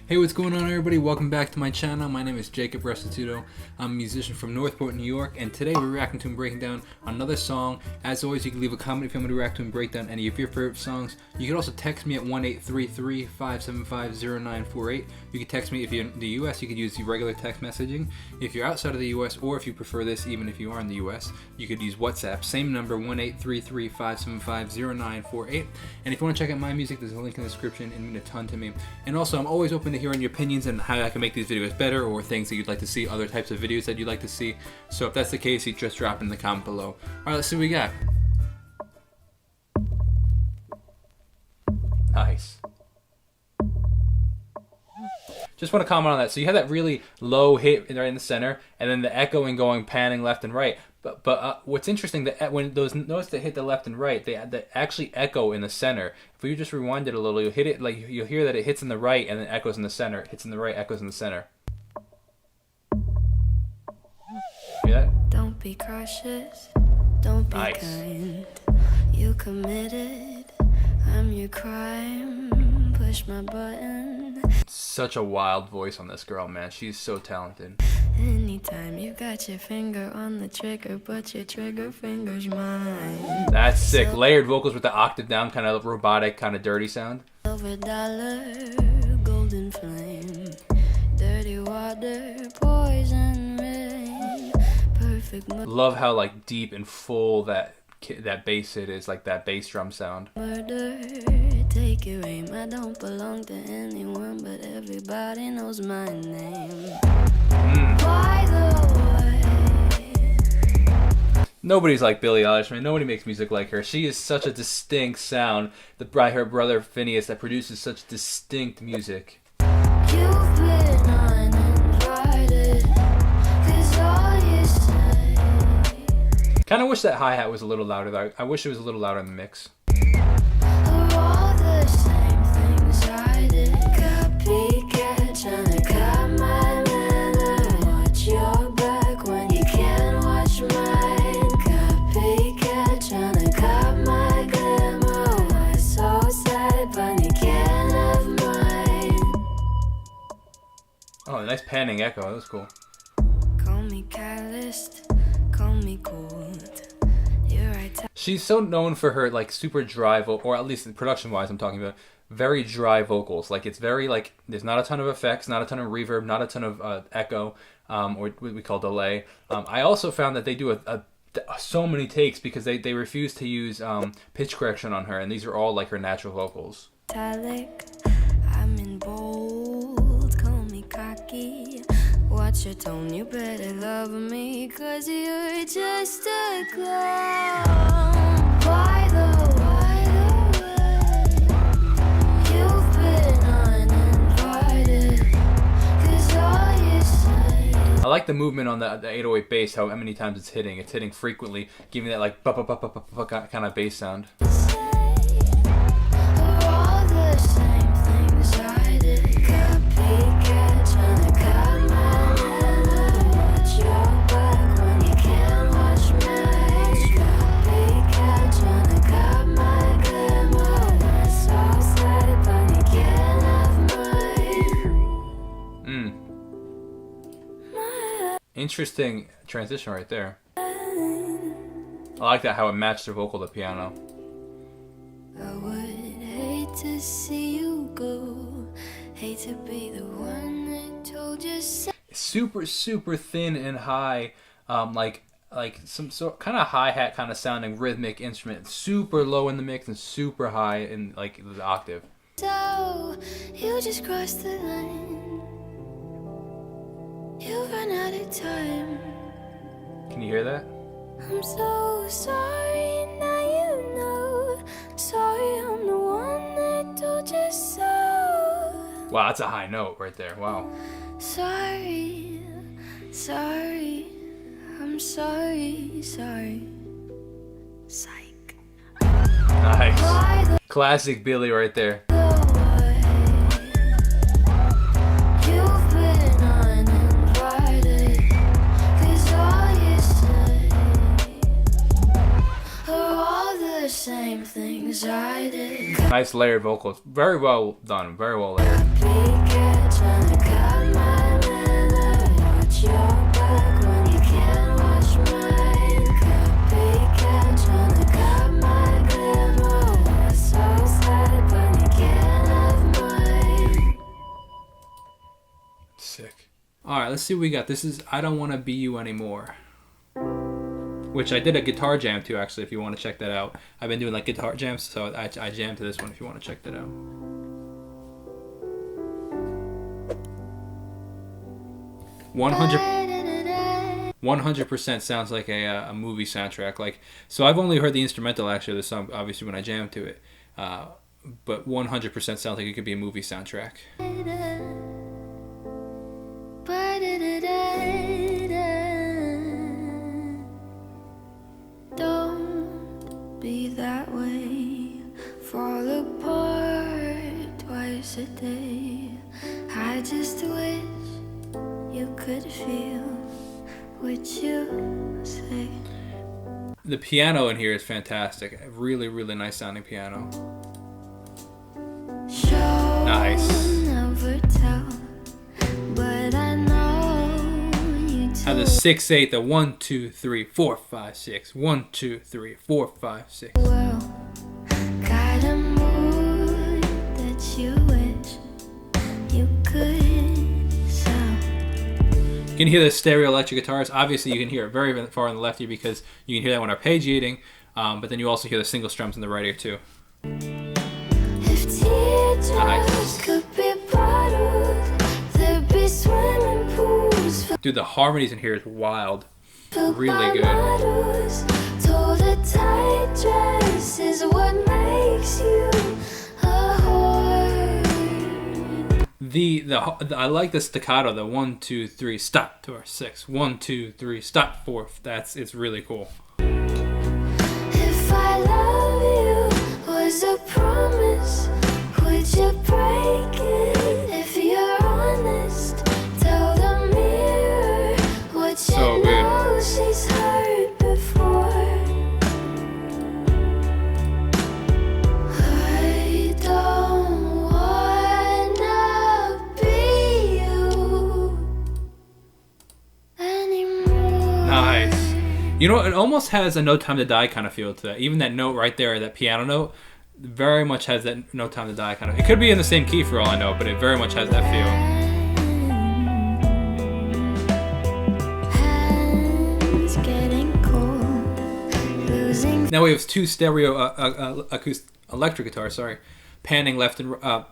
Hey, what's going on, everybody? Welcome back to my channel. My name is Jacob Restituto. I'm a musician from Northport, New York, and today we're reacting to and breaking down another song. As always, you can leave a comment if you want me to react to and break down any of your favorite songs. You can also text me at 1-833-575-0948. You can text me if you're in the US. You could use the regular text messaging. If you're outside of the US, or if you prefer this, even if you are in the US, you could use WhatsApp. Same number, 1-833-575-0948. And if you want to check out my music, there's a link in the description. It means a ton to me. And also, I'm always open to hearing your opinions and how I can make these videos better, or things that you'd like to see, other types of videos that you'd like to see. So if that's the case, you just drop it in the comment below. Alright, let's see what we got. Nice. Just want to comment on that. So you have that really low hit right in the center, and then the echoing going, panning left and right. But what's interesting, that when those notes that hit the left and right, they actually echo in the center. If you just rewind it a little, you'll hit it like you'll hear that it hits in the right and then echoes in the center. It hits in the right, echoes in the center. Hear that? Don't be cautious. Don't be kind. You committed. I'm your crime. Push my button. Such a wild voice on this girl, man. She's so talented. Anytime you got your finger on the trigger, but your trigger finger's mine. That's sick. Layered vocals with the octave down, kind of robotic, kind of dirty sound. Silver dollar, golden flame, dirty water, poison rain, perfect. Love how like deep and full that bass hit is, like that bass drum sound. Murder, take your aim. I don't belong to anyone, but everybody knows my name. By the way, nobody's like Billie Eilish, man. Nobody makes music like her. She is such a distinct sound. By her brother Phineas, that produces such distinct music. You've been uninvited, 'cause all you say. Kind of wish that hi-hat was a little louder though. I wish it was a little louder in the mix. Are all the same things I did. Copycat, tryna cut my manner. Watch your back when you can't watch mine. Copycat, tryna cut my glamour. Why so sad, but you can't have mine. Oh, nice panning echo. That was cool. Call me calloused, call me cold. You're right. She's so known for her like super dry or at least production-wise, I'm talking about very dry vocals. Like it's very like there's not a ton of effects, not a ton of reverb, not a ton of echo, or what we call delay. I also found that they do so many takes because they refuse to use pitch correction on her, and these are all like her natural vocals. Metallic, I'm in bold, call me cocky. Watch your tone, you better love me, 'cause you're just a clown. By the way, you've been uninvited, 'cause all you say. I like the movement on the 808 bass, how many times it's hitting. It's hitting frequently, giving that like kind of bass sound. Interesting transition right there. I like that, how it matched her vocal to piano. I would hate to see you go, hate to be the one that told you so. Super thin and high, like some sort kind of hi-hat kind of sounding rhythmic instrument. Super low in the mix and super high in like the octave. So you just crossed the line. You've run out of time. Can you hear that? I'm so sorry, now you know. Sorry, I'm the one that told you so. Wow, that's a high note right there. Wow. Sorry, I'm sorry. Psych. Nice. Classic Billie right there. Same things I did. Nice layered vocals. Very well done. Very well layered. All right, let's see what we got. This is I Don't Want to Be You Anymore, which I did a guitar jam to, actually, if you want to check that out. I've been doing like guitar jams, so I jammed to this one if you want to check that out. 100% sounds like a movie soundtrack. Like, so I've only heard the instrumental actually of the song, obviously when I jammed to it, but 100% sounds like it could be a movie soundtrack. Don't be that way, fall apart twice a day. I just wish you could feel what you say. The piano in here is fantastic. Really, really nice sounding piano. Nice. Never tell, but I know you Have the 6/8, the 1 2 3 4 5 6, 1 2 3 4 5 6. well. Got a mood that you wish you could sell. You can hear the stereo electric guitars. Obviously, you can hear it very far on the left ear because you can hear that when arpeggiating, but then you also hear the single strums in the right ear too. If teardrops Nice. could be bottled, there'd be swimming pools Dude, the harmonies in here is wild. filled Really by good. models. Told a tight dress is what makes you a whore. I like the staccato, the 1 2 3 stop to our 6, 1 2 3 stop 4. It's really cool. If I love you was a promise, would you break it? If you're honest, tell the mirror what you So good. know she's heard before. I don't wanna be you anymore. Nice. You know, it almost has a No Time to Die kind of feel to that. Even that note right there, that piano note, very much has that No Time to Die kind of. It could be in the same key for all I know, but it very much has that feel. Hands getting cold, losing Now we have two stereo electric guitars. Sorry, panning left and right.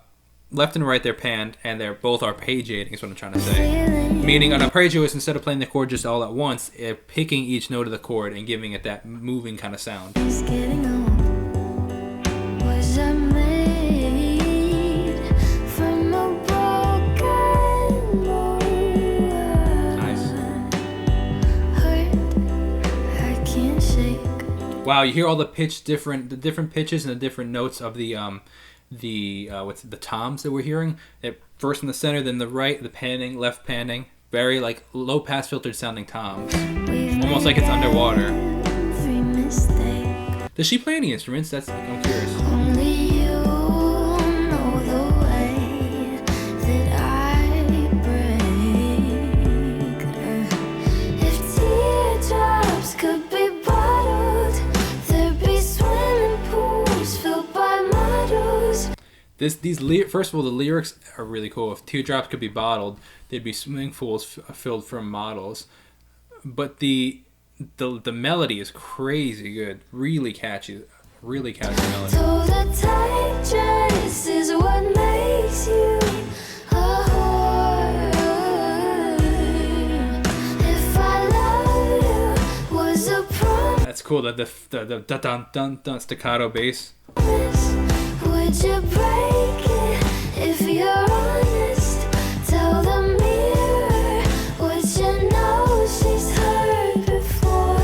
They're panned, and they're both arpeggiating. Is what I'm trying to say. feeling. Meaning an arpeggio is, instead of playing the chord just all at once, picking each note of the chord and giving it that moving kind of sound. Is getting old. Was I made from a broken mold? Nice. Hurt, I can't shake. Wow, you hear all the different pitches and the different notes of the toms that we're hearing. First in the center, then the right, the panning, left panning. Very like low pass filtered sounding toms. We've Almost like it's underwater. every mistake. Does she play any instruments? I'm curious. Only you know the way that I break. If teardrops could be bottled, there'd be swimming pools filled by models. First of all, the lyrics are really cool. If teardrops could be bottled, they'd be swimming pools filled from models. But the melody is crazy good, really catchy melody. Told a tight dress is what makes you a whore. If I love you was a promise, That's cool. The dun dun dun staccato bass. would you break it? If you're honest, tell the mirror what you know she's heard before.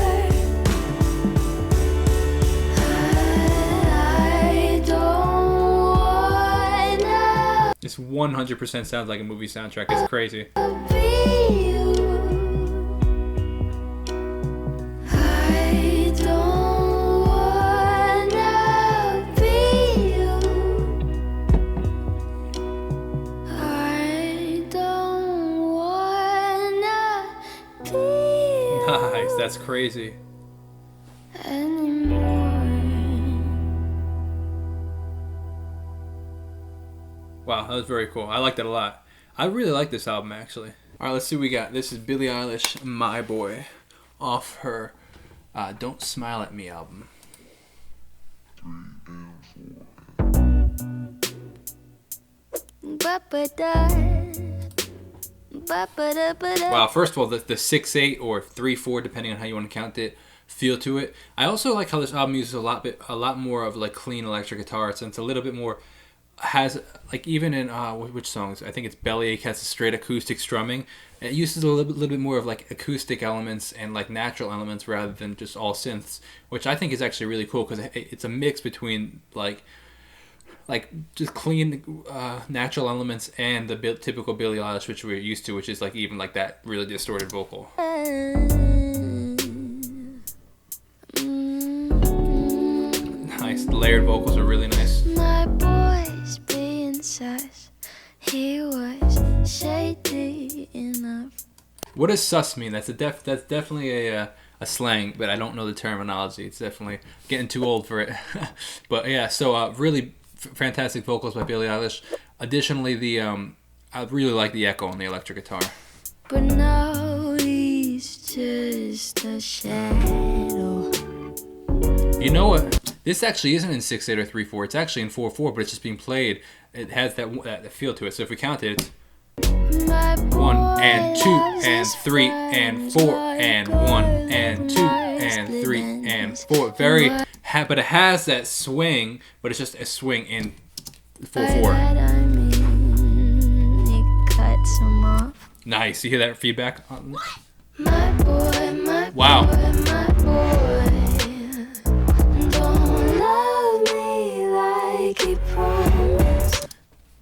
I don't wanna This 100% sounds like a movie soundtrack. It's crazy. be you. I don't wanna be you. I don't wanna be you Nice, that's crazy. anymore. Wow, that was very cool. I liked it a lot. I really like this album actually. All right, let's see what we got. This is Billie Eilish, My Boy, off her Don't Smile at Me album. Wow, first of all, the 6/8 or 3/4, depending on how you want to count it, feel to it. I also like how this album uses a lot more of like clean electric guitar. So it's a little bit more, has like even in which songs? I think it's Bellyache has a straight acoustic strumming. It uses a little bit more of like acoustic elements and like natural elements rather than just all synths, which I think is actually really cool because it's a mix between like just clean natural elements and the typical Billie Eilish, which we're used to, which is like even like that really distorted vocal. Nice, the layered vocals are really nice. My boy's being sus. He was shady enough. What does sus mean? That's definitely a slang, but I don't know the terminology. It's definitely getting too old for it. But yeah, so really fantastic vocals by Billie Eilish. Additionally, I really like the echo on the electric guitar. But now he's just a shadow. You know what? This actually isn't in 6/8 or 3/4. It's actually in 4/4, but it's just being played. It has that feel to it. So if we count it, it's 1 and 2 and 3 and 4 and 1 and 2 and 3 and 4. Very, but it has that swing, but it's just a swing in 4/4. Nice. You hear that feedback? Wow.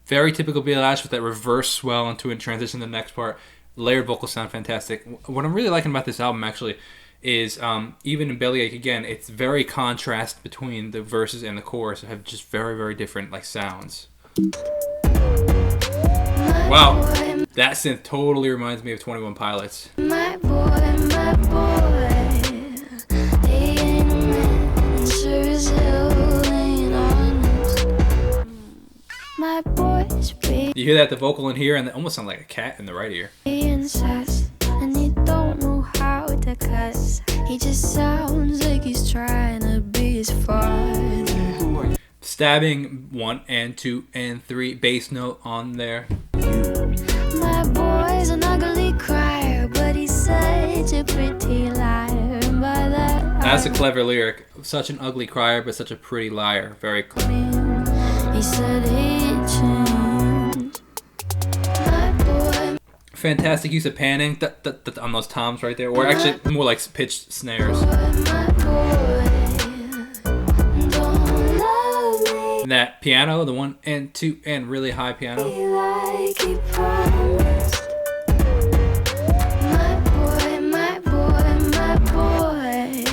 Very typical Billie Eilish with that reverse swell into a transition to the next part. Layered vocals sound fantastic. What I'm really liking about this album actually is even in Bellyache again, it's very contrast between the verses and the chorus. Have just very, very different like sounds. Wow, that synth totally reminds me of 21 Pilots. My boy, he ain't a man, sure as hell ain't honest. My boy's You hear that the vocal in here, and it almost sounds like a cat in the right ear. being sus, and he don't know how to cuss. He just sounds like he's trying to be his father. Stabbing 1 and 2 and 3 bass note on there. My boy's an ugly crier, but he's such a pretty liar. By that That's a clever lyric. Such an ugly crier, but such a pretty liar. Very clever. he said he changed. My boy, Fantastic use of panning on those toms right there, or actually more like pitched snares. my boy, don't love me And that piano, the 1 and 2 and really high piano. like he promised. My boy,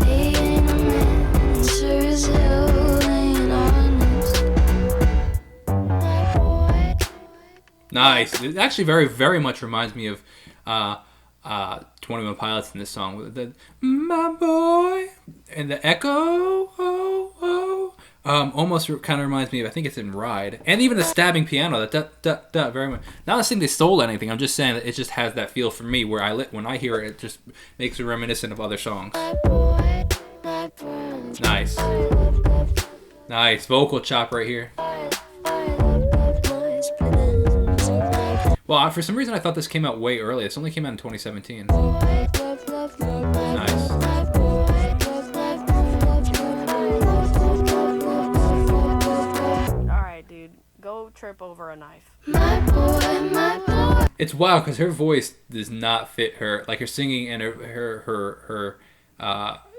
he ain't a man, sure as hell ain't honest. My boy. Nice. It actually very, very much reminds me of 21 Pilots in this song. My boy and the echo. Almost kind of reminds me of, I think it's in Ride, and even the stabbing piano. That very much. Not saying they stole anything. I'm just saying that it just has that feel for me where when I hear it, it just makes me reminiscent of other songs. Nice, nice vocal chop right here. Well, for some reason I thought this came out way early. This only came out in 2017. Nice. Go trip over a knife. My boy. It's wild because her voice does not fit her. Like her singing and her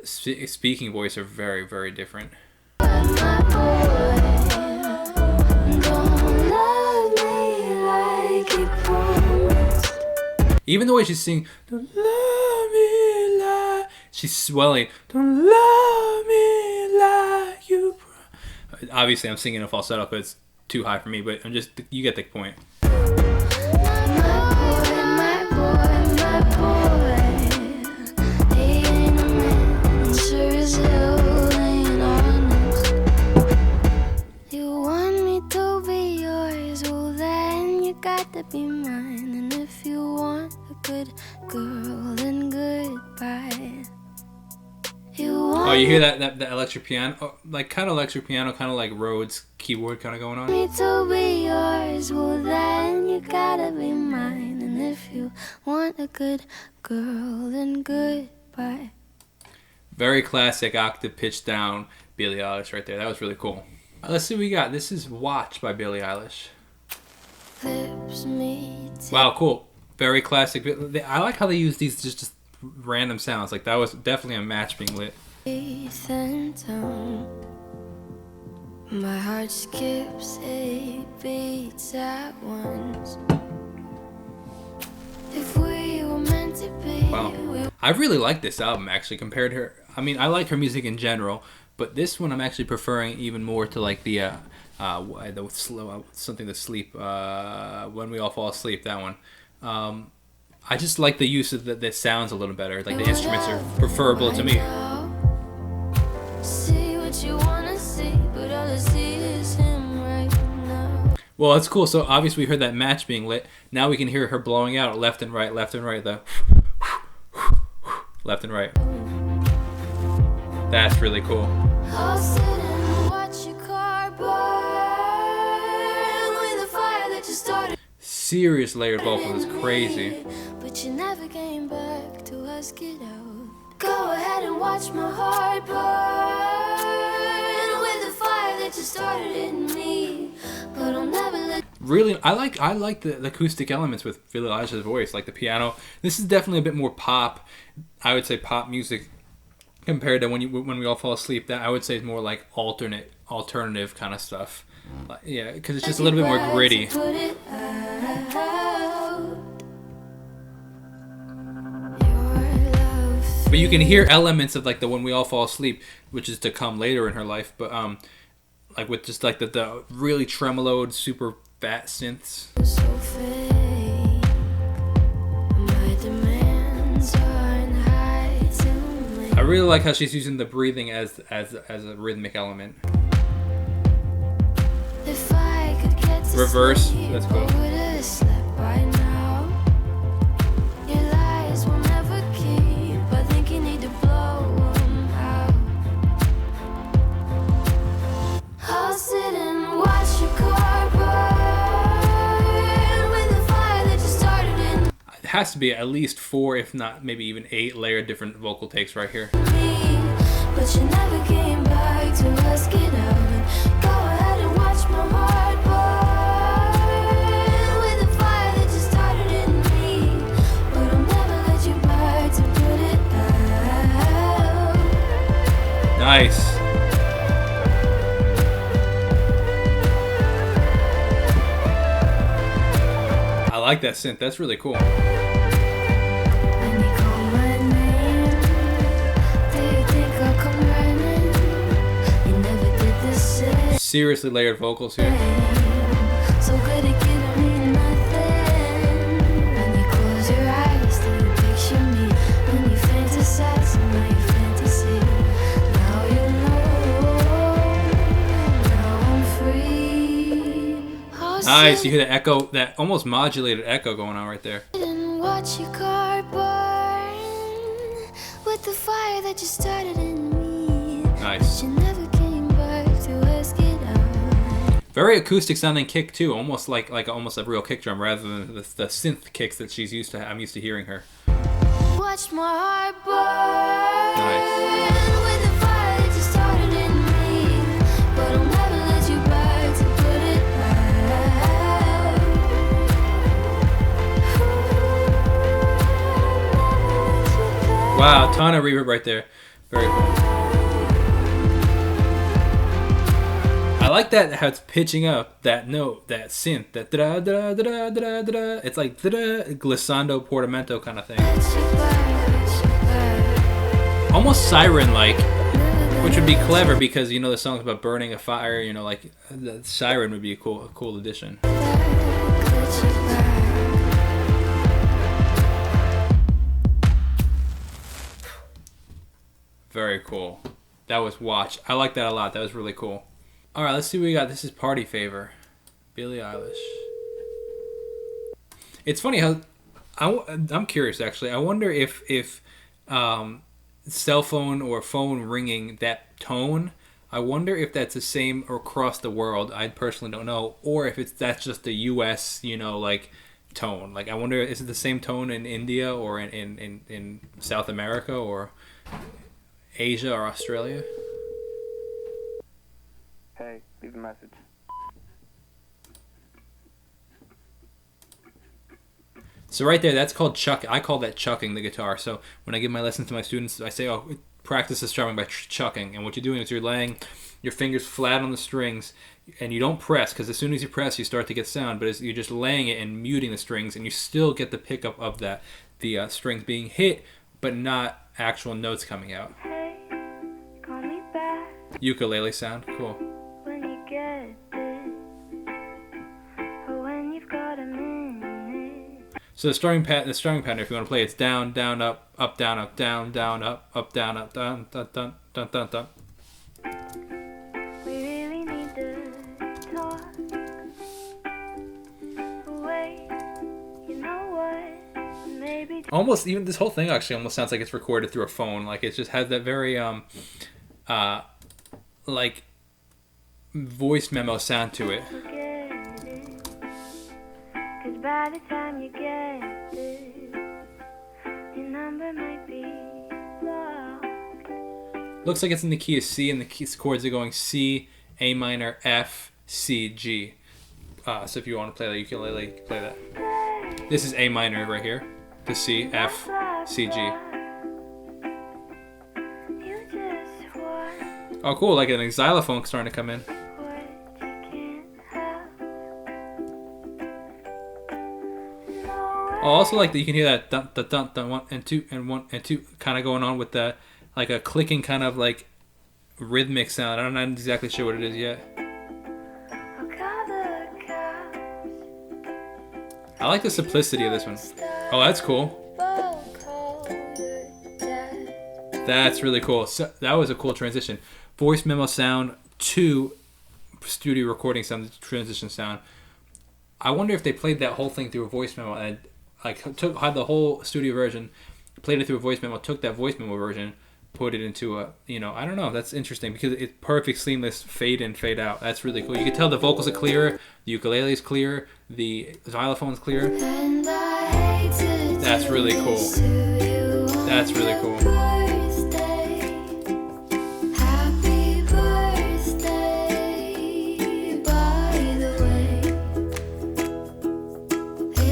speaking voice are very, very different. Even the way she's singing, "Don't love me like," she's swelling. "Don't love me like you." Obviously, I'm singing a falsetto because it's too high for me, but you get the point. You want me to be yours, well then you got to be mine. And if if you want a good girl, then goodbye. Oh, you hear that electric piano? Oh, like kind of electric piano, kind of like Rhodes keyboard kind of going on. Me to be yours, well then you gotta be mine. And if you want a good girl, then goodbye. Very classic octave pitch down Billie Eilish right there. That was really cool. Let's see what we got. This is Watch by Billie Eilish. Lips meet. Wow, cool. Very classic. I like how they use these just random sounds. Like that was definitely a match being lit. Teeth and tongue. My heart skips 8 beats at once. If we were meant to be. Wow. I really like this album actually compared to her. I mean, I like her music in general, but this one I'm actually preferring even more to like the slow something to sleep. When We All Fall Asleep. That one. I just like the use of the sounds a little better. Like the instruments are preferable to me. See what you wanna see, but all I see is him right now. Well, that's cool. So obviously we heard that match being lit. Now we can hear her blowing out left and right, left and right. The left and right. That's really cool. I'll sit and watch your car burn with the fire that you started. Serious layered vocals is crazy. But you never came back to ask it out. Go ahead and watch my heart burn with the fire that you started in me. But I'll never let. Really, I like the acoustic elements with Billie Eilish's voice, like the piano. This is definitely a bit more pop. I would say pop music compared to when we all fall asleep. That I would say is more like alternative kind of stuff. Yeah, because it's just a little bit more gritty. Put it out. But you can hear elements of like the When We All Fall Asleep, which is to come later in her life. But like with just like the really tremoloed, super fat synths. So fake. My demands aren't high to me. I really like how she's using the breathing as a rhythmic element. If I could get to Reverse, sleep, that's cool. I would've slept by now. Your lies will never keep. I think you need to blow them out. I'll sit and watch your car burn with the fire that you started in It has to be at least 4, if not maybe even 8 layered different vocal takes right here. me. But you never came back to ask it out. Go ahead and watch my heart burn with the fire that you started in me. But I'll never let you back to put it out. Nice. I like that synth. That's really cool. When you call my name, do you think I'll come running? You never did the same. Seriously layered vocals here. So good at giving me nothing. When you close your eyes, do you picture me? When you fantasize in my fantasy. Now you know. Now I'm free. Nice. You hear the echo, that almost modulated echo going on right there. And watch your car burn with the fire that you started in me. Nice. You never came back to ask it out. Very acoustic sounding kick too, almost like almost a real kick drum rather than the synth kicks that she's used to. I'm used to hearing her. Watch my heart burn Nice. with the fire that you started in me. But I'll never let you back to put it out. Wow, ton of reverb right there. Very cool. I like that how it's pitching up that note, that synth, that da da da da da da. It's like da glissando portamento kind of thing. Almost siren-like, which would be clever because you know the song's about burning a fire. You know, like the siren would be a cool addition. Very cool. That was Watch. I like that a lot. That was really cool. All right, let's see what we got. This is Party Favor, Billie Eilish. It's funny how I'm curious actually. I wonder if cell phone or phone ringing that tone. I wonder if that's the same across the world. I personally don't know, or if that's just the U.S. Like tone. Like I wonder, is it the same tone in India or in South America or Asia or Australia? Hey, leave a message. So right there, that's called chuck. I call that chucking the guitar. So when I give my lessons to my students, I say, "Oh, practice the strumming by chucking." And what you're doing is you're laying your fingers flat on the strings, and you don't press because as soon as you press, you start to get sound. But you're just laying it and muting the strings, and you still get the pickup of that, the strings being hit, but not actual notes coming out. Hey, call me back Ukulele sound, cool. when you get it, or when you've got a minute. So the strumming pattern, if you want to play, it's down, down, up, down, up, down, down, up, down, dun, dun, dun, dun, dun, dun. We really need to talk. Wait, you know what? Maybe Almost even this whole thing actually almost sounds like it's recorded through a phone. Like it just has that very like voice memo sound to it. forget it. 'Cause by the time you get it, your number might be blocked. Looks like it's in the key of C, and the chords are going C, A minor, F, C, G. So if you want to play that ukulele, you can play that. This is A minor right here. The C, F, C, G. You just want Oh, cool! Like an xylophone starting to come in. what you can't have. No Oh, also like that you can hear that dun dun dun dun 1 and 2 and 1 and 2 kind of going on with the like a clicking kind of like rhythmic sound. I'm not exactly sure what it is yet. I'll call the cops. I like the simplicity of this one. Oh, that's cool. I'll call your dad. That's really cool. So that was a cool transition. Voice memo sound to studio recording sound, transition sound. I wonder if they played that whole thing through a voice memo and like had the whole studio version, played it through a voice memo, took that voice memo version, put it into a, I don't know. That's interesting because it's perfect, seamless fade in, fade out. That's really cool. You can tell the vocals are clear, the ukulele is clear, the xylophone's clear. And I hate to That's do really cool. this to you on That's really your cool. birthday. Happy birthday, by the way.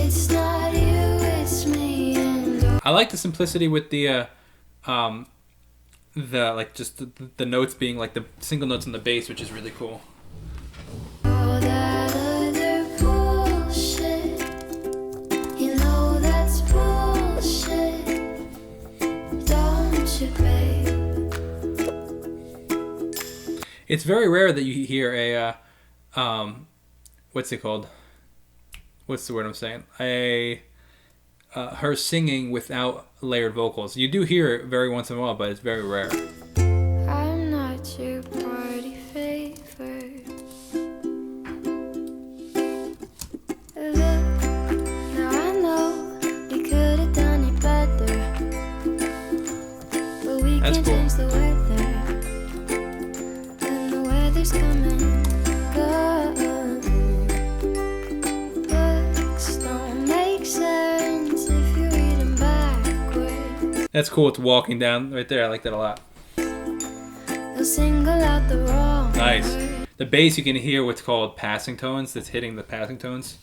It's not you, it's me and I like the simplicity with the like just the notes being like the single notes on the bass, which is really cool. all that other bullshit. You know that's bullshit, don't you, babe? It's very rare that you hear a what's it called? What's the word I'm saying? Her singing without layered vocals. You do hear it very once in a while, but it's very rare. I'm not your party favor. Look, now I know we could have done it better, but we That's can't cool. change the weather. And the weather's coming. Books don't make sense if you read them backwards. That's cool. It's walking down right there. I like that a lot. They'll single out the wrong Nice. words. The bass, you can hear what's called passing tones. That's hitting the passing tones.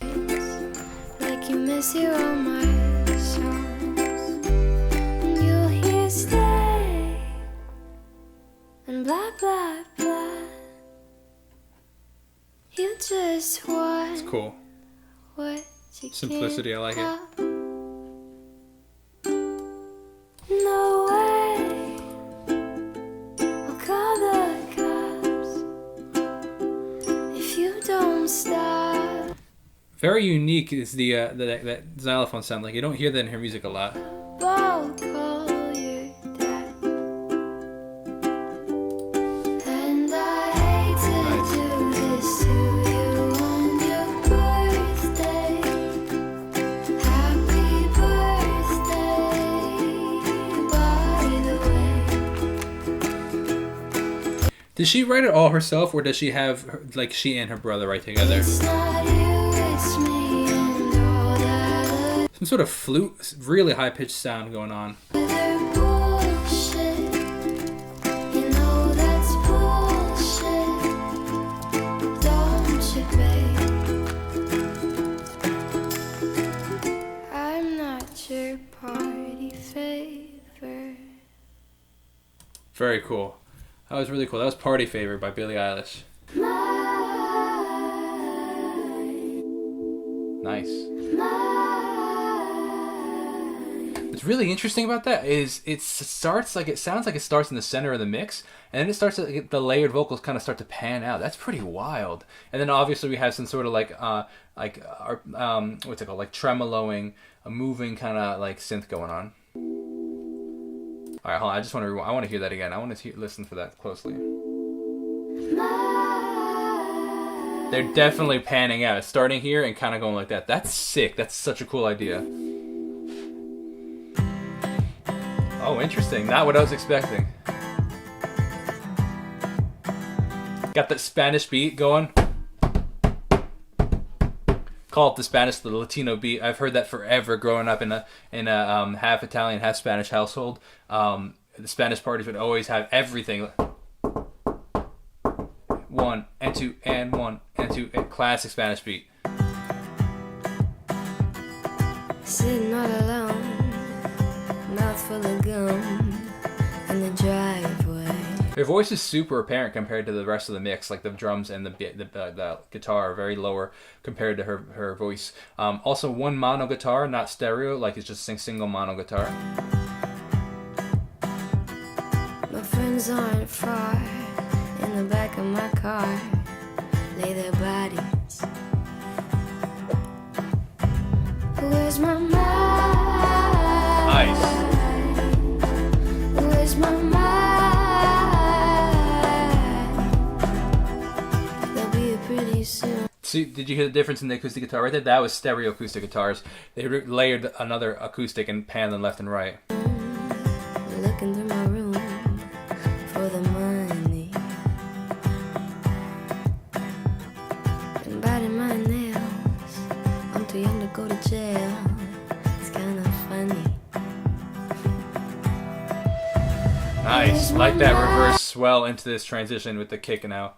Like you miss your all my songs. And you'll hear stay and blah blah blah. You just want It's cool. what you Simplicity, I like it. can't have. No way. I'll call the cops if you don't stop. Very unique is the that xylophone sound. Like you don't hear that in her music a lot. I'll call your dad. And I hate to do this to you on your birthday. Happy birthday. Did she write it all herself, or does she have like she and her brother write together? It's not you, it's me and all that Some sort of flute, really high pitched sound going on. other bullshit. You know that's bullshit, don't you, babe? I'm not your party favor. Very cool. That was really cool. That was Party Favor by Billie Eilish. Nice. What's really interesting about that is it starts like, it sounds like it starts in the center of the mix, and then it starts to get the layered vocals kind of start to pan out. That's pretty wild. And then obviously we have some sort of like what's it called, like tremoloing, a moving kind of like synth going on. All right, hold on. I want to hear that again. I want to listen for that closely. They're definitely panning out. It's starting here and kind of going like that. That's sick. That's such a cool idea. Oh, interesting. Not what I was expecting. Got that Spanish beat going. Call it the Spanish, the Latino beat. I've heard that forever growing up in a half Italian, half Spanish household. The Spanish parties would always have everything. 1 and 2 and 1 and 2. Classic Spanish beat. Sitting all alone, mouth full of gum in the driveway. Her voice is super apparent compared to the rest of the mix. Like the drums and the guitar are very lower compared to her voice. Also, one mono guitar, not stereo. Like it's just a single mono guitar. My friends aren't far. In the back of my car, lay their bodies. Where's my mind? Nice. Where's my mind? They'll be here pretty soon. See, did you hear the difference in the acoustic guitar right there? That was stereo acoustic guitars. They layered another acoustic and panned them left and right. Looking through my room for the money and biting my nails. I'm too young to go to jail. It's kind of funny. Nice. Like that reverse swell into this transition with the kick and out.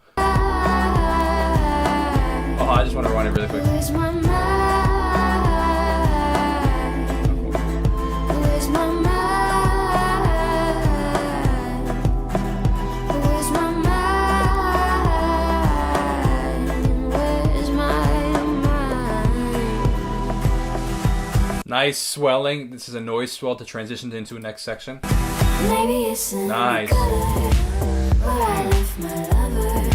Oh, I just want to run it really quick. Where's my mind? Where's my mind? Where's my mind? Where's my mind? Nice swelling. This is a noise swell to transition into the next section. Maybe it's in Nice. the gutter where I left my lover.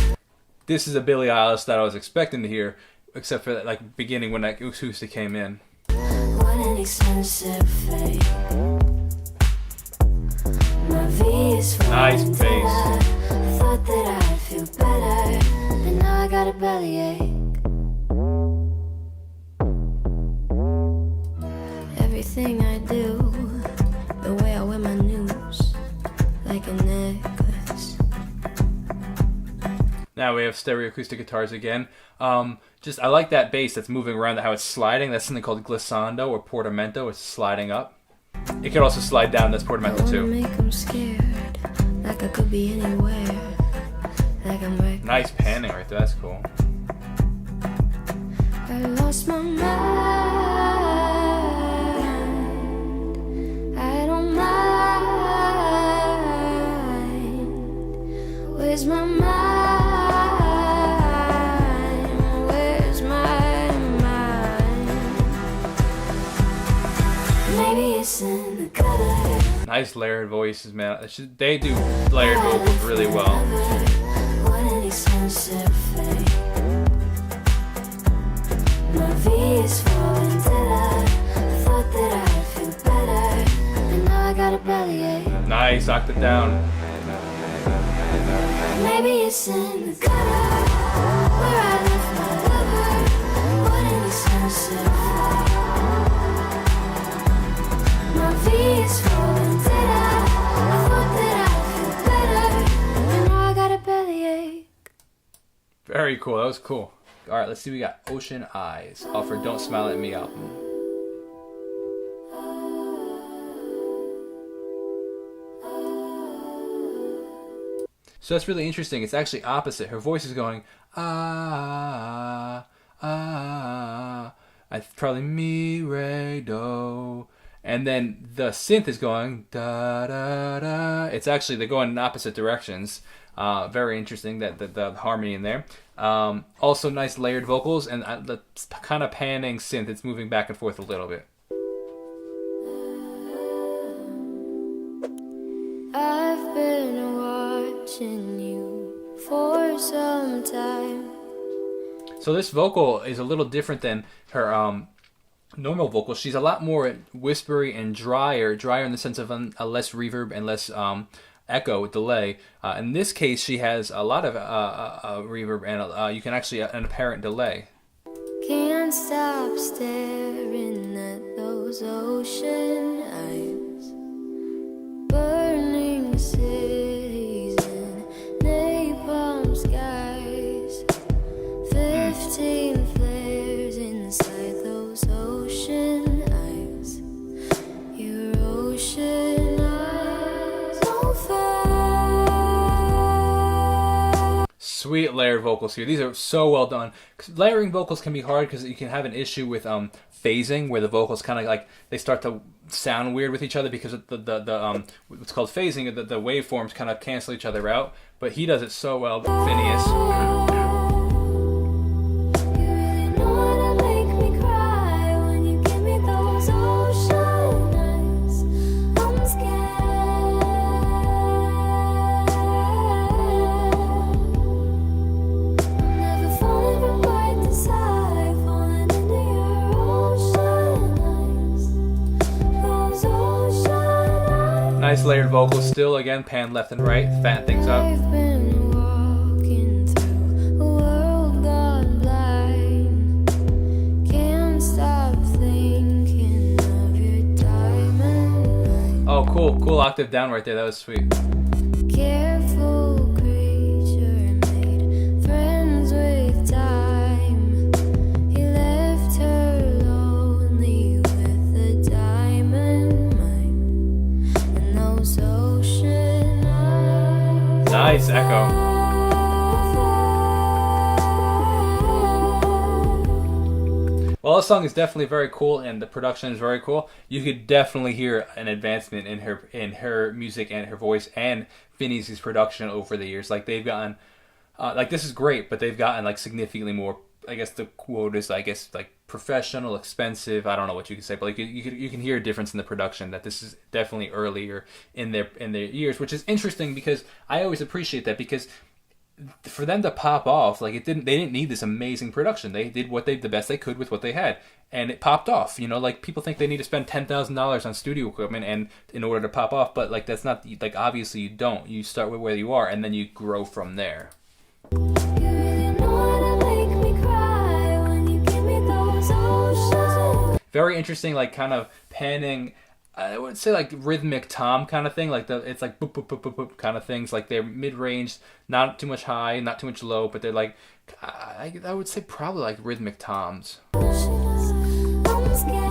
This is a Billie Eilish that I was expecting to hear, except for that like beginning when that acoustic came in. What an expensive fate. My V is Nice falling bass. down. I thought that I'd feel better, but now I got a bellyache. Everything I do, the way I wear my news, like a necklace. Now we have stereo acoustic guitars again. I like that bass that's moving around, how it's sliding. That's something called glissando or portamento. It's sliding up. It could also slide down. That's portamento Wanna too. make 'em scared, like I could be anywhere, like I'm reckless. Nice panning right there. That's cool. I lost my mind. I don't mind. Where's my mind? Where's my mind? Maybe it's in the gutter. Nice layered voices, man. They do layered vocals really well. What an expensive fate. My V is falling down. I thought that I'd feel better, and now I got a bellyache. Nice, octave down. Maybe it's in the gutter where I left my lover. What an expensive fate. My V is falling down. I thought that I'd feel better, and now I got a bellyache. Very cool. That was cool. All right, let's see. We got Ocean Eyes off her Don't Smile at Me album. So that's really interesting. It's actually opposite. Her voice is going it's probably mi re do, and then the synth is going da da da. It's actually they're going in opposite directions. Very interesting that the harmony in there. Also nice layered vocals and the kind of panning synth. It's moving back and forth a little bit. I've been watching you for some time. So this vocal is a little different than her normal vocal. She's a lot more whispery and drier in the sense of a less reverb and less echo delay. In this case, she has a lot of reverb and you can actually an apparent delay. Can't stop staring at those ocean eyes, burning cities and napalm skies, 15 flares inside those ocean eyes, your ocean eyes on fire. Sweet layered vocals here. These are so well done. Layering vocals can be hard because you can have an issue with phasing, where the vocals kind of like they start to sound weird with each other because of the what's called phasing. The waveforms kind of cancel each other out. But he does it so well, Phineas. Nice layered vocals still, again, pan left and right, fatten things up. I've been walking through a world gone blind. Can't stop thinking of your diamond. Oh, cool octave down right there. That was sweet. Careful creature made friends with time. He left her lonely with a diamond mine and those ocean eyes. Nice echo. Well, this song is definitely very cool, and the production is very cool. You could definitely hear an advancement in her music and her voice and Phineas's production over the years. Like they've gotten, like this is great, but they've gotten like significantly more. I guess the quote is, I guess, like professional, expensive. I don't know what you could say, but like you can hear a difference in the production. That this is definitely earlier in their years, which is interesting because I always appreciate that because for them to pop off, like they didn't need this amazing production. They did the best they could with what they had, and it popped off. You know, like people think they need to spend $10,000 on studio equipment and in order to pop off, but like that's not like obviously you don't. You start with where you are, and then you grow from there. You really know how to make me cry when you give me those oceans. Very interesting, like kind of panning. I would say like rhythmic tom kind of thing, like it's like boop boop boop boop boop kind of things. Like they're mid range, not too much high, not too much low, but they're like I would say probably like rhythmic toms. I'm scared.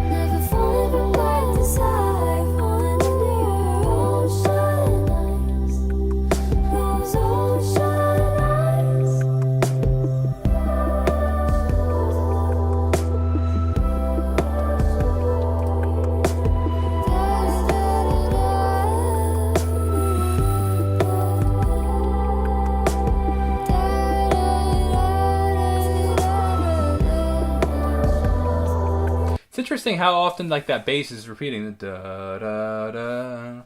Never falling from right to side, falling into your ocean eyes. Those ocean eyes. It's interesting how often like that bass is repeating the da da da.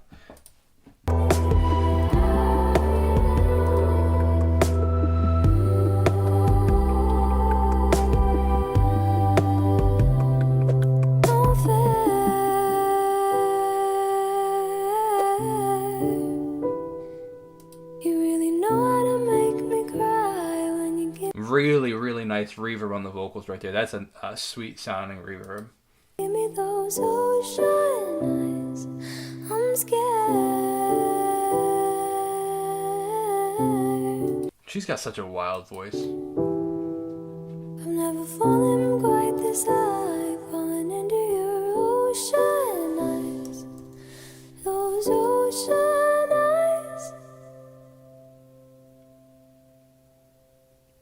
You really know how to make me cry when you give Really nice reverb on the vocals right there. That's a sweet sounding reverb. me those ocean eyes. I'm scared. She's got such a wild voice. I've never fallen quite this high, falling into your ocean eyes, those ocean eyes.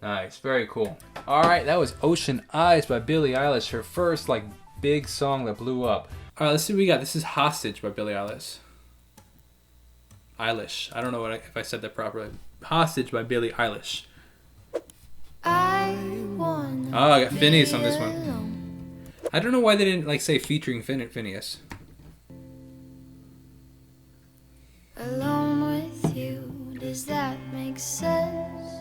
Nice, very cool. All right, that was Ocean Eyes by Billie Eilish, her first like big song that blew up. All right, let's see what we got. This is Hostage by Billie Eilish. I don't know if I said that properly. Hostage by Billie Eilish. I wanna Oh, I got Phineas on this be one. alone. I don't know why they didn't like say featuring Phineas. Alone with you, does that make sense?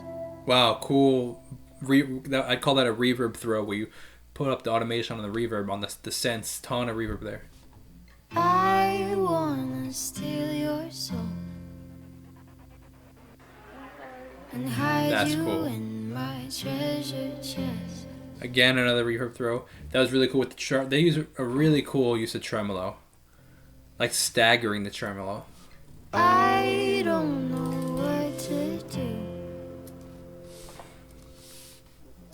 Wow, cool. I'd call that a reverb throw where you put up the automation on the reverb on the sense, ton of reverb there. I wanna steal your soul and hide That's you cool. in my treasure chest. Again, another reverb throw. That was really cool with the they use a really cool use of tremolo, like staggering the tremolo. I don't know what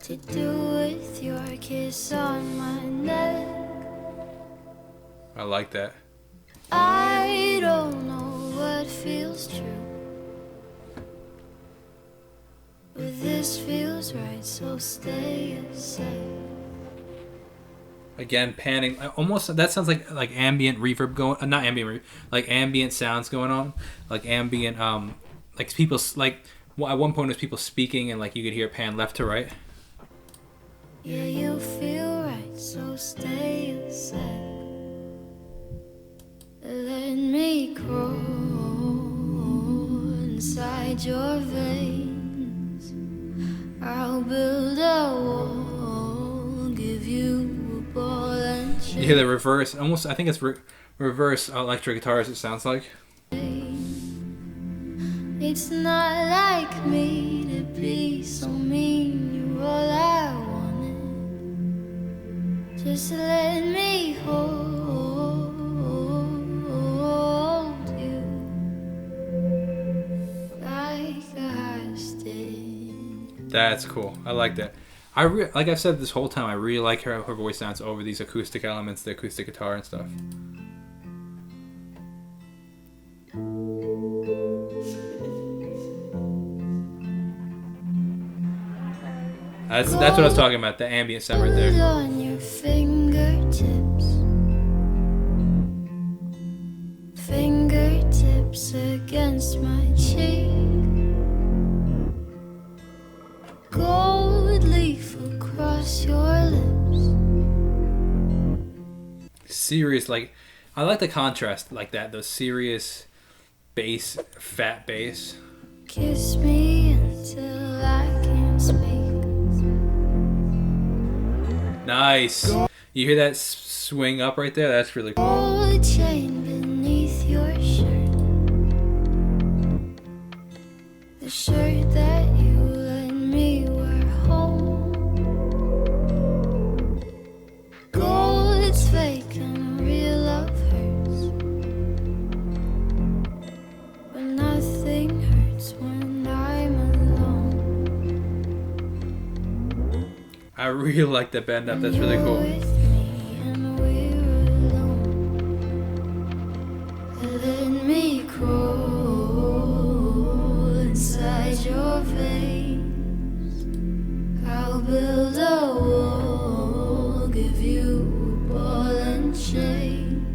to do with your kiss on my neck. I like that. I don't know what feels true, but this feels right, so stay a sec. Again, panning. Almost that sounds like ambient reverb going. Not ambient, like ambient sounds going on, like ambient. Like people like at one point it was people speaking and like you could hear it pan left to right. Yeah, you feel right, so stay a sec. Let me crawl inside your veins. I'll build a wall, give you a ball and You hear the reverse, almost. I think it's reverse electric guitars. It sounds like. chain. It's not like me to be so mean. You're all I wanted. Just let me hold you like a hostage. That's cool. I like that. Like I've said this whole time, I really like her voice sounds over these acoustic elements, the acoustic guitar and stuff. That's what I was talking about, the ambient sound right Put there. on your fingertips, fingertips against my cheek. Gold leaf across your lips. Serious, like I like the contrast like that, those serious bass, fat bass. Kiss me until I can't speak. Nice. You hear that swing up right there? That's really cool. Gold chain beneath your shirt, the shirt that you let me wear home. Gold's fake and real love hurts, but nothing hurts when I'm alone. I really like that bend up. That's really You're cool. with me and we're alone. Let me crawl inside your veins. I'll build a wall, give you a ball and chain.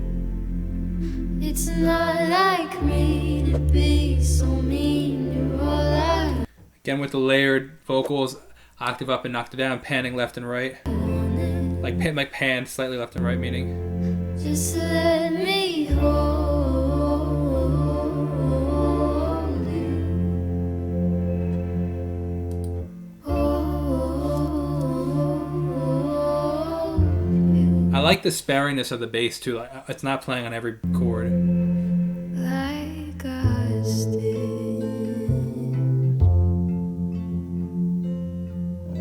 It's not like me to be so mean. You're all I Again with the layered vocals, octave up and octave down, panning left and right. wanted. Like pan slightly left and right, meaning. Just let me hold you. Hold you. I like the sparingness of the bass too. Like, it's not playing on every chord. Like a hostage.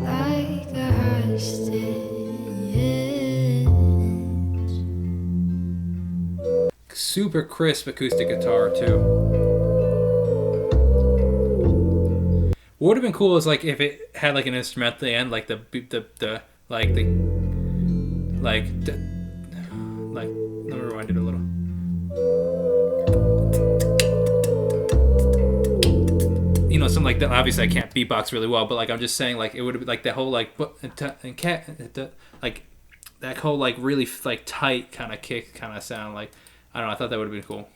Like a hostage. super crisp acoustic guitar too. What would have been cool is like if it had like an instrument at the end, like let me rewind it a little. You know, something like that. Obviously, I can't beatbox really well, but like I'm just saying, like it would have been like that whole like like that whole like really like tight kind of kick kind of sound. Like I don't know. I thought that would have been cool.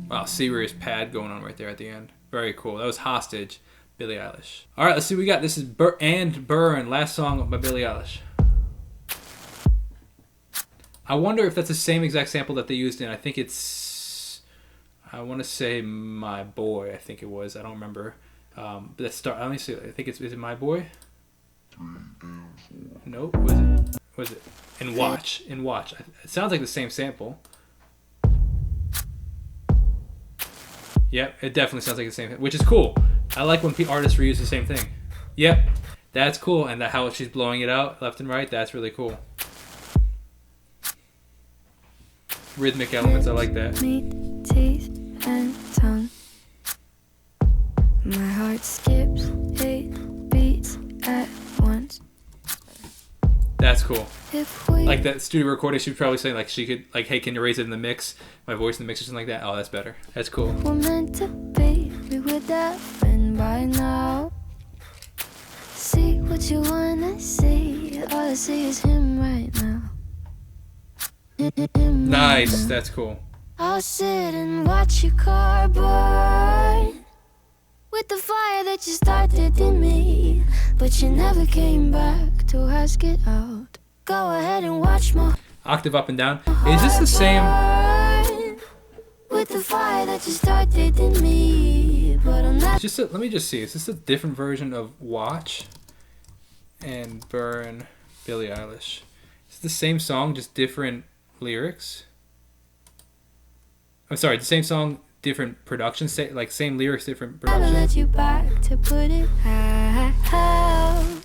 Wow, serious pad going on right there at the end. Very cool. That was Hostage, Billie Eilish. All right, let's see what we got. This is Burn, last song by Billie Eilish. I wonder if that's the same exact sample that they used in, I think it's, I want to say My Boy, I think it was. I don't remember. But let's start, let me see. I think is it My Boy? Nope. Was it? In Watch. It sounds like the same sample. Yep, it definitely sounds like the same thing, which is cool. I like when artists reuse the same thing. Yep, that's cool. And how she's blowing it out left and right, that's really cool. Rhythmic elements, I like that. Meat, teeth, and tongue. My heart skips 8 beats at once. That's cool. If we Like that studio recording, she was probably saying like she could like, hey, can you raise it in the mix? My voice in the mix or something like that. Oh, that's better. That's cool. were meant to be, we would have been by now. See what you wanna see. All I see is him right now. Him Nice. right now. That's cool. I'll sit and watch your car burn with the fire that you started in me, but you never came back to ask it out. Go ahead and watch my Octave up and down. Is this the same? burn with the fire that you started in me, but I'm not. Let me just see. Is this a different version of Watch and Burn, Billie Eilish? Is it the same song, just different lyrics? I'm sorry, the same song, different production. Like same lyrics, different Never production. let you back to put it out.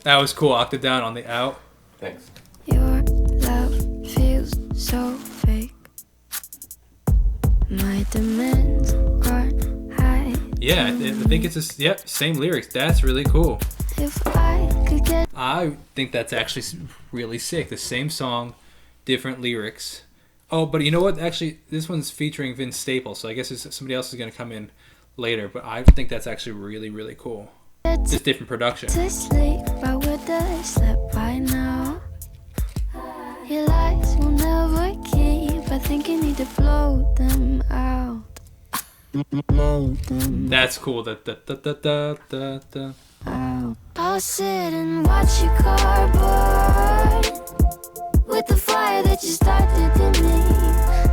That was cool. Octave down on the out. Thanks. Your love feels so fake. My demands are high. Yeah, I think it's yep, same lyrics. That's really cool. If I could get I think that's actually really sick. The same song, different lyrics. Oh, but you know what? Actually, this one's featuring Vince Staples, so I guess somebody else is going to come in later. But I think that's actually really, really cool. Just different production. to sleep, I would have slept by now. Your lies will never keep. I think you need to blow them out. Blow them That's cool. Out. I'll sit and watch your car burn with the fire that you started in me,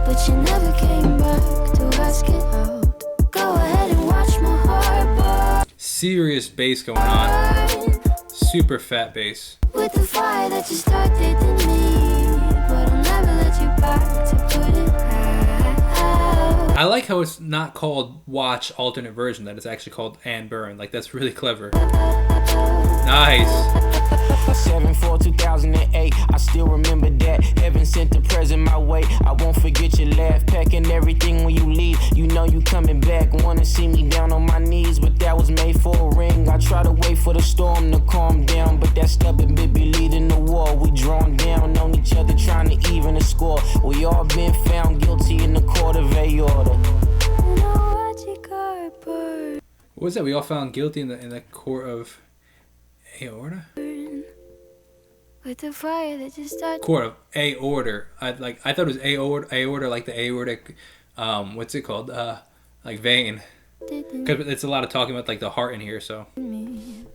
but you never came back to ask it out. Go ahead and watch my heart burn Serious bass going on. Super fat bass. with the fire that you started in me, but I'll never let you back to put it out. I like how it's not called Watch alternate version, that it's actually called And Burn. Like, that's really clever. Nice. 7/4/2008, I still remember that. Heaven sent the present my way. I won't forget your laugh, packing everything when you leave. You know you coming back. Wanna see me down on my knees, but that was made for a ring. I try to wait for the storm to calm down, but that stubborn baby leading the war. We drawn down on each other, trying to even the score. We all been found guilty in the court of aorta. What was that? We all found guilty in the court of aorta? With the fire that you started. Court of aorta. I thought it was aorta like the aortic, what's it called? Like vein. Because it's a lot of talking about like the heart in here, so. Me,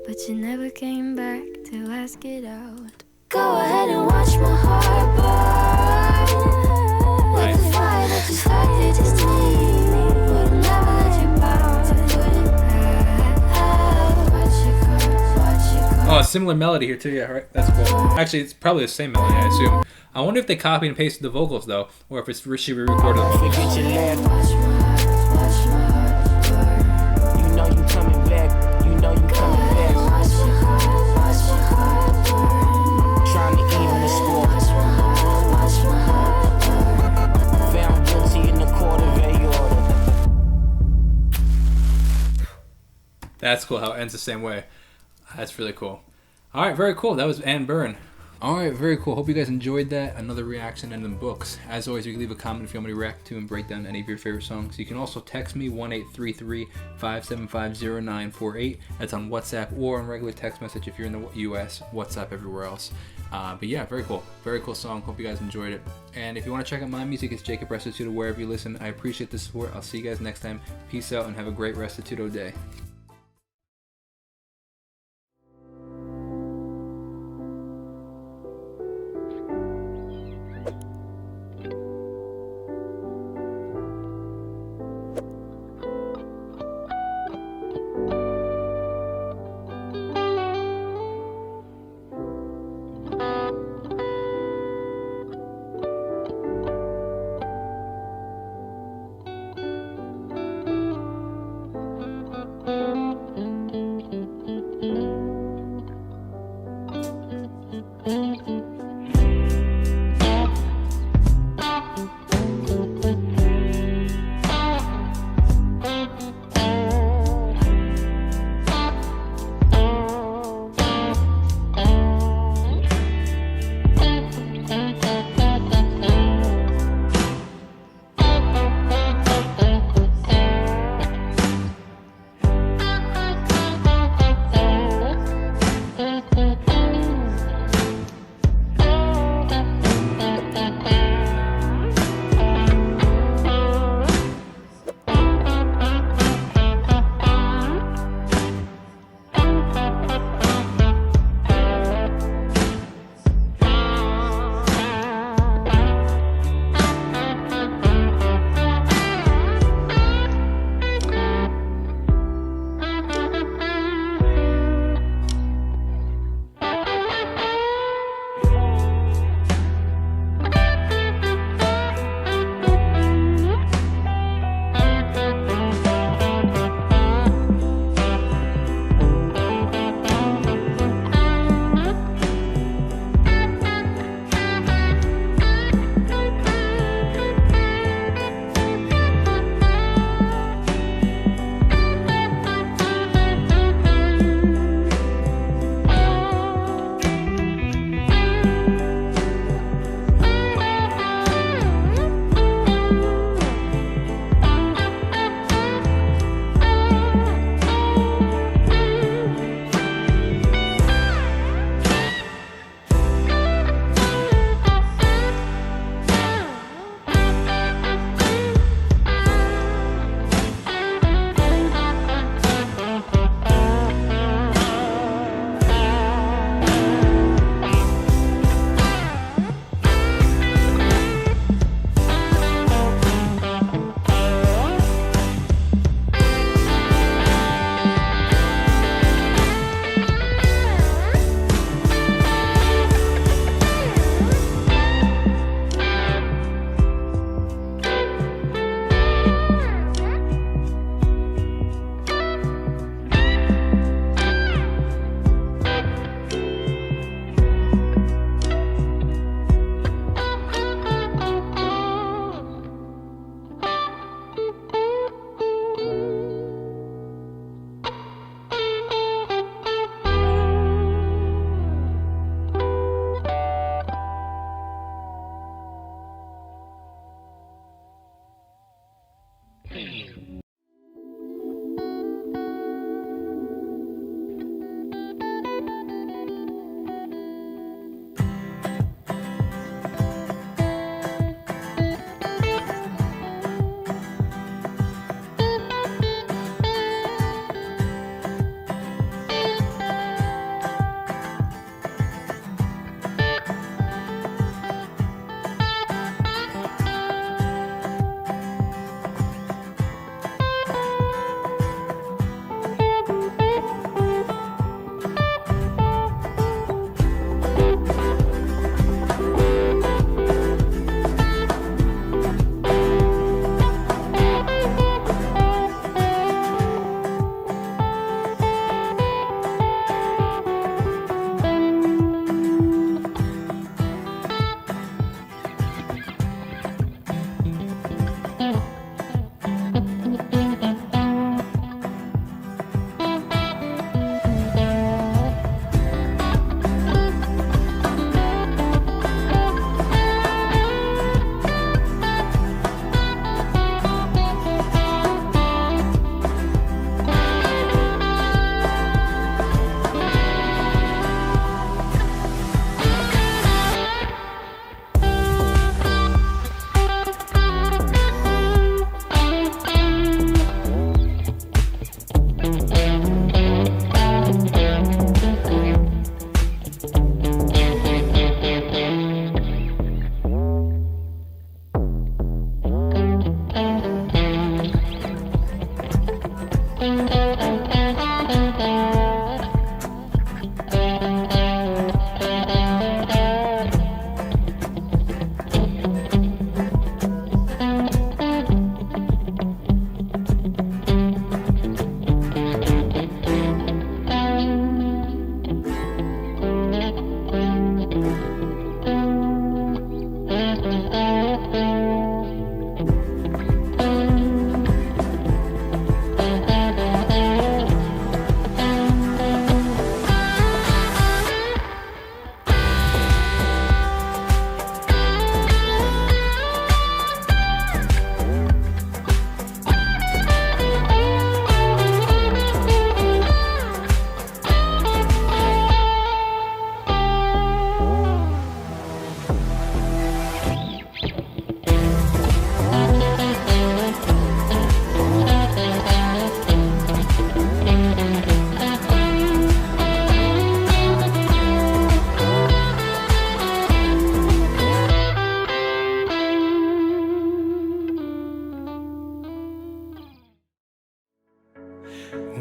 but you never came back to ask it out. Go ahead and watch my heart burn with the fire that you started to steam, but I'll never let you back to put it out. Watch your car. Oh, a similar melody here too, yeah, right? That's cool. Actually, it's probably the same melody, I assume. I wonder if they copied and pasted the vocals though, or if it's she re-recorded them. Forget your laugh. Watch my heart burn. You know you coming back. You know you coming back. Watch your heart burn. That's cool how it ends the same way. That's really cool. All right, very cool. That was Ann Byrne. All right, very cool. Hope you guys enjoyed that. Another reaction and then books. As always, you can leave a comment if you want me to react to and break down any of your favorite songs. You can also text me 1-833-575-0948. That's on WhatsApp or on regular text message if you're in the U.S. WhatsApp everywhere else. But yeah, very cool. Very cool song. Hope you guys enjoyed it. And if you want to check out my music, it's Jacob Restituto wherever you listen. I appreciate the support. I'll see you guys next time. Peace out and have a great Restituto day.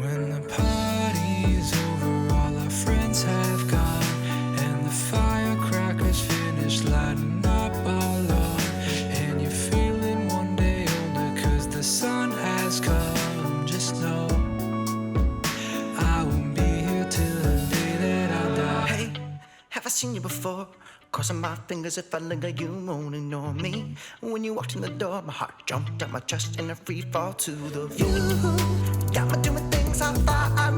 When the party's over, all our friends have gone, and the firecrackers finish lighting up our lawn. And you're feeling one day older, 'cause the sun has come. Just know I won't be here till the day that I die. Hey, have I seen you before? Crossing my fingers if I look like you won't ignore me. When you walked in the door, my heart jumped out my chest and I free fall to the floor. You got me doing things I thought I